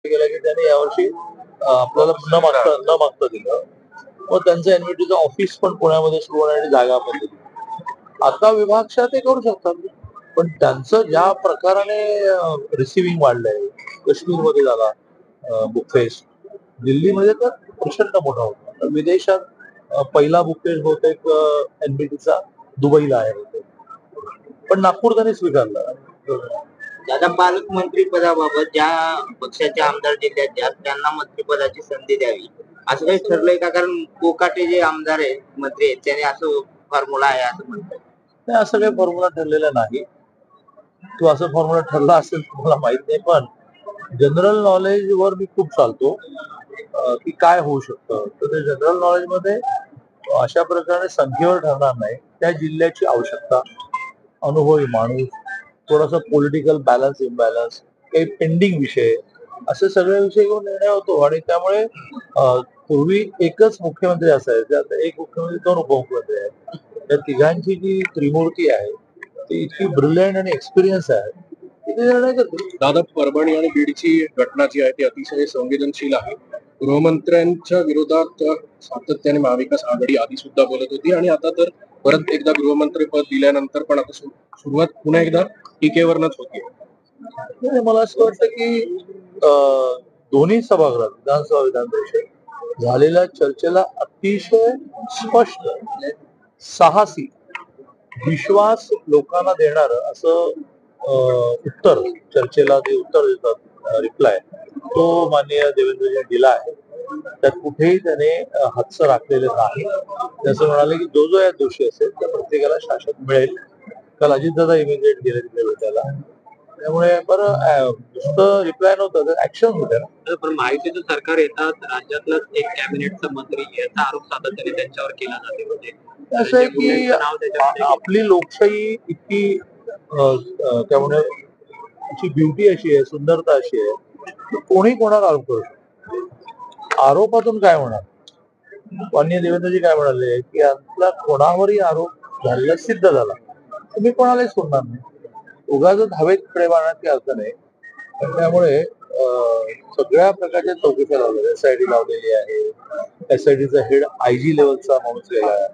गेला की त्यांनी यावर्षी आपल्याला न मागता दिलं. मग त्यांचं एनव्हीटीचं ऑफिस पण पुण्यामध्ये सुरू होणार आणि जागा पण दिली. आता विभागशा ते करू शकतात, पण त्यांचं ज्या प्रकाराने रिसिव्हिंग वाढलंय, काश्मीरमध्ये झाला बुक फेस्ट, दिल्लीमध्ये तर प्रचंड मोठा होता. तर विदेशात पहिला बुक फेस्ट बहुतेक एनबीटीचा दुबईला आहे बहुतेक. पण नागपूर त्यांनी स्वीकारला. दादा, पालकमंत्री पदाबाबत ज्या पक्षाचे आमदार जिल्ह्यात ज्या त्यांना मंत्रिपदाची संधी द्यावी असं काही ठरलंय का? कारण कोकाटे जे आमदार आहेत, मंत्री आहेत, त्याने असं फॉर्म्युला आहे असं म्हणतात. नाही, असं काही फॉर्म्युला ठरलेला नाही. तो असं फॉर्म्युला ठरला असेल मला माहित नाही, पण जनरल नॉलेज वर मी खूप चालतो की काय होऊ शकतं. तर ते जनरल नॉलेज मध्ये अशा प्रकारे संख्येवर ठरणार नाही. त्या जिल्ह्याची आवश्यकता, अनुभवी माणूस, थोडासा पॉलिटिकल बॅलन्स इम्बॅलन्स, काही पेंडिंग विषय, असे सगळे विषय घेऊन निर्णय होतो. आणि त्यामुळे पूर्वी एकच मुख्यमंत्री असायचे, आता एक मुख्यमंत्री, दोन उपमुख्यमंत्री आहेत. त्या तिघांची जी त्रिमूर्ती आहे ती इतकी ब्रिलियंट आणि एक्सपिरियन्स आहे की ते निर्णय करते. दादा, परभणी आणि बीडची घटना जी आहे ती अतिशय संवेदनशील आहे. गृहमंत्र्यांच्या विरोधात सातत्याने महाविकास आघाडी आधी सुद्धा बोलत होती आणि आता तर परत एकदा गृहमंत्री पद दिल्यानंतर पण आता सुरुवात पुन्हा एकदा टीकेवरच होती. मला असं वाटतं की दोन्ही सभागृहात, विधानसभा विधान परिषद, झालेल्या चर्चेला अतिशय स्पष्ट, साहसी, विश्वास लोकांना देणार असं उत्तर, चर्चेला जे उत्तर देतात, रिप्लाय, तो माननीय देवेंद्रजी दिला आहे. त्यात कुठेही त्याने हातचं राखलेलं नाही. त्याचं म्हणाले की जो जो या दोषी असेल त्या प्रत्येकाला शासन मिळेल. काल अजितदादा इमिजिएट गेले तिथे भेटायला. त्यामुळे बरं नुसतं रिप्लाय नव्हतं, तर ऍक्शन होत्या ना. पण माहितीचं सरकार येतात, राज्यातलाच एक कॅबिनेटचा मंत्री याचा आरोप सातत्याने त्यांच्यावर केला जाते. म्हणजे असं आहे की आपली लोकशाही इतकी त्यामुळे तिची ब्युटी अशी आहे, सुंदरता अशी आहे की कोणी कोणाला आरोप करू शकतो. आरोपातून काय होणार? माननीय देवेंद्रजी काय म्हणाले की आपला कोणावरही आरोप झालेला सिद्ध झाला, तुम्ही कोणालाही सोडणार नाही. उगाच हवेत प्रेम आणण्याची अर्थ नाही. त्यामुळे सगळ्या प्रकारच्या चौकशा लावल्या, एसआयटी लावलेली आहे. एसआयटीचा हेड आयजी लेवलचा माणूस गेला आहे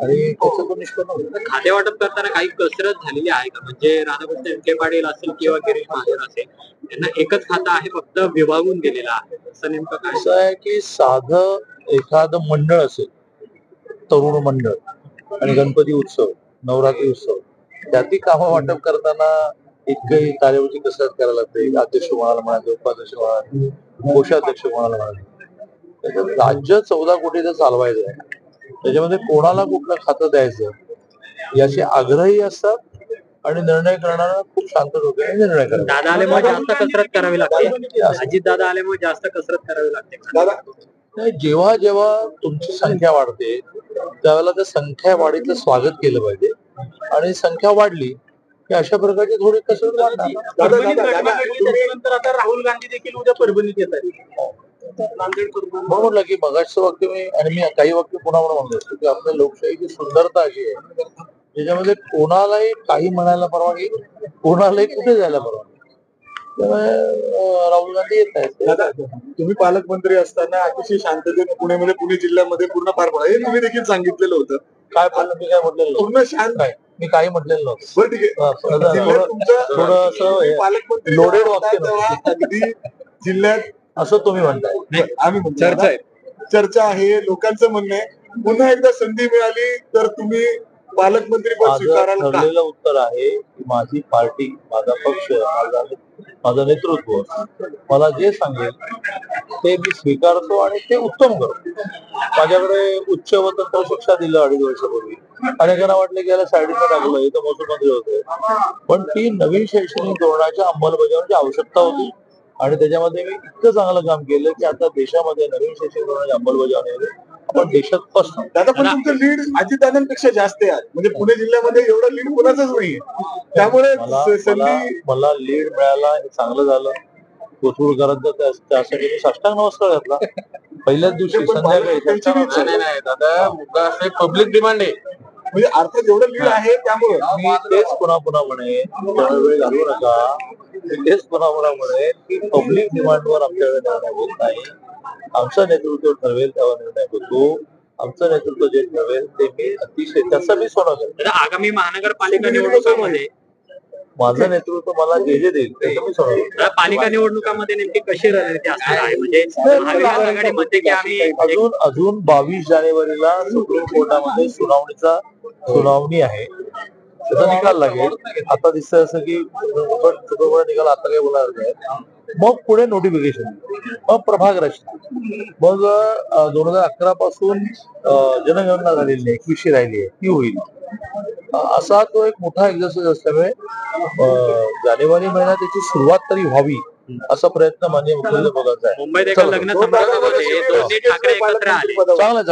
आणि त्याचं तो निष्पन्न होतं. खाते वाटप करताना काही कसरत झालेली आहे का? म्हणजे राधाकृष्ण विखे पाटील असेल किंवा गिरीश महाजन असेल, त्यांना एकच खातं आहे, फक्त विभागून दिलेलं आहे. असं नेमकं काय? असं आहे की साधं एखादं मंडळ असेल, तरुण मंडळ आणि गणपती उत्सव, नवरात्री उत्सव, त्याची कामं वाटप करताना इतकंही तारेवरची कसरत करायला लागते. अध्यक्ष कोणाला म्हणाले, उपाध्यक्ष म्हणाले, कोषाध्यक्ष कोणाला म्हणाले. राज्य 14 कोटीचं चालवायचं आहे. त्याच्यामध्ये कोणाला कुठलं खातं द्यायचं याचे आग्रही असतात आणि निर्णय करणारा खूप शांत डोक्याने निर्णय करतात. दादा आल्यामुळे जास्त कसरत करावी लागते. अजित दादा आल्यामुळे जास्त कसरत करावी लागते. जेव्हा जेव्हा तुमची संख्या वाढते त्यावेळेला त्या संख्या वाढीचं स्वागत केलं पाहिजे आणि संख्या वाढली की अशा प्रकारची थोडी कसरत वाढणार. त्याच्यानंतर आता राहुल गांधी देखील उद्या परभणीत येत आहेत. म्हटलं की मगाचं वाक्य मी, आणि मी काही वाक्य पुन्हा म्हणलो असतो की आपल्या लोकशाहीची सुंदरता अशी आहे ज्याच्यामध्ये कोणालाही काही म्हणायला परवानगी, कोणालाही कुठे जायला परवानगी. त्यामुळे राहुल गांधी येत आहेत. तुम्ही पालकमंत्री असताना अतिशय शांततेने पुण्यामध्ये, पुणे जिल्ह्यामध्ये पूर्ण पार पडा, हे तुम्ही देखील सांगितलेलं होतं. काय पाहिलं मी, काय म्हटलेलं पूर्ण शांत आहे. मी काही म्हटलेलं नव्हतं. बरं, ठीक आहे. थोडं पालकमंत्री लोडेड वाक्य अगदी जिल्ह्यात असं तुम्ही म्हणताय. आम्ही चर्चा आहे, लोकांचं म्हणणं आहे पुन्हा एकदा संधी मिळाली तर तुम्ही पालकमंत्री पद स्वीकाराल का? ठरलेलं उत्तर आहे की माझी पार्टी, माझा पक्ष, माझं नेतृत्व मला जे सांगेल ते मी स्वीकारतो आणि ते उत्तम करतो. माझ्याकडे उच्च व तंत्र शिक्षा दिलं 2.5 वर्षापूर्वी. अनेकांना वाटलं की याला साईडला टाकलं, हे तर महसूल होते, पण ती नवीन शैक्षणिक धोरणाच्या अंमलबजावणीची आवश्यकता होती आणि त्याच्यामध्ये मी इतकं चांगलं काम केलं की आता देशामध्ये नवीन शैक्षणिक धोरणाची अंमलबजावणी आपण देशात फर्स्ट. दादा, पण तुमचं लीड अजितदादांपेक्षा जास्त आहे म्हणजे पुणे जिल्ह्यामध्ये एवढं लीड कोणाचंच नाहीये. त्यामुळे मला लीड मिळाला हे चांगलं झालं. कोथरूडकरांचा त्यासाठी मी साष्टांग नमस्कार घातला पहिल्याच दिवशी संध्याकाळी. दादा, मुद्दा असा पब्लिक डिमांड आहे, म्हणजे अर्थात एवढं लीड आहे त्यामुळे मी तेच पुन्हा पुन्हा म्हणे, वेळ घालवू नका. बिनधास्तपणामुळे की पब्लिक डिमांडवर आमच्याकडे निर्णय होत नाही. आमचं नेतृत्व ठरवेल तेव्हा निर्णय होतो. आमचं नेतृत्व जे ठरवेल ते मी अतिशय त्याचा मी सोडा करेन. तर आगामी महानगरपालिका निवडणुकामध्ये माझं नेतृत्व मला जे देईल त्याचं मी सोडा करेन. तर पालिका निवडणुकामध्ये नेमकी कशी रणनीती असणार आहे म्हणजे महाविकास आघाडी म्हणते की आम्ही अजून 22 जानेवारीला सुप्रीम कोर्टामध्ये सुनावणी आहे. त्याचा निकाल लागेल. आता दिसतंय असं की सुप्रीम कोर्ट निकाल आता काही बोलणार नाही. मग पुढे नोटिफिकेशन, मग प्रभाग रचना, मग 2011 पासून जनगणना झालेली आहे, 21शी राहिली आहे, ती होईल. असा तो एक मोठा एक्झरसाइज असल्यामुळे जानेवारी महिन्यात त्याची सुरुवात तरी व्हावी असा प्रयत्न माननीय मुख्यमंत्री मोदींचा आहे. मुंबईत एका लग्न समारंभामध्ये दोन्ही ठाकरे एकत्र आले. चांगलं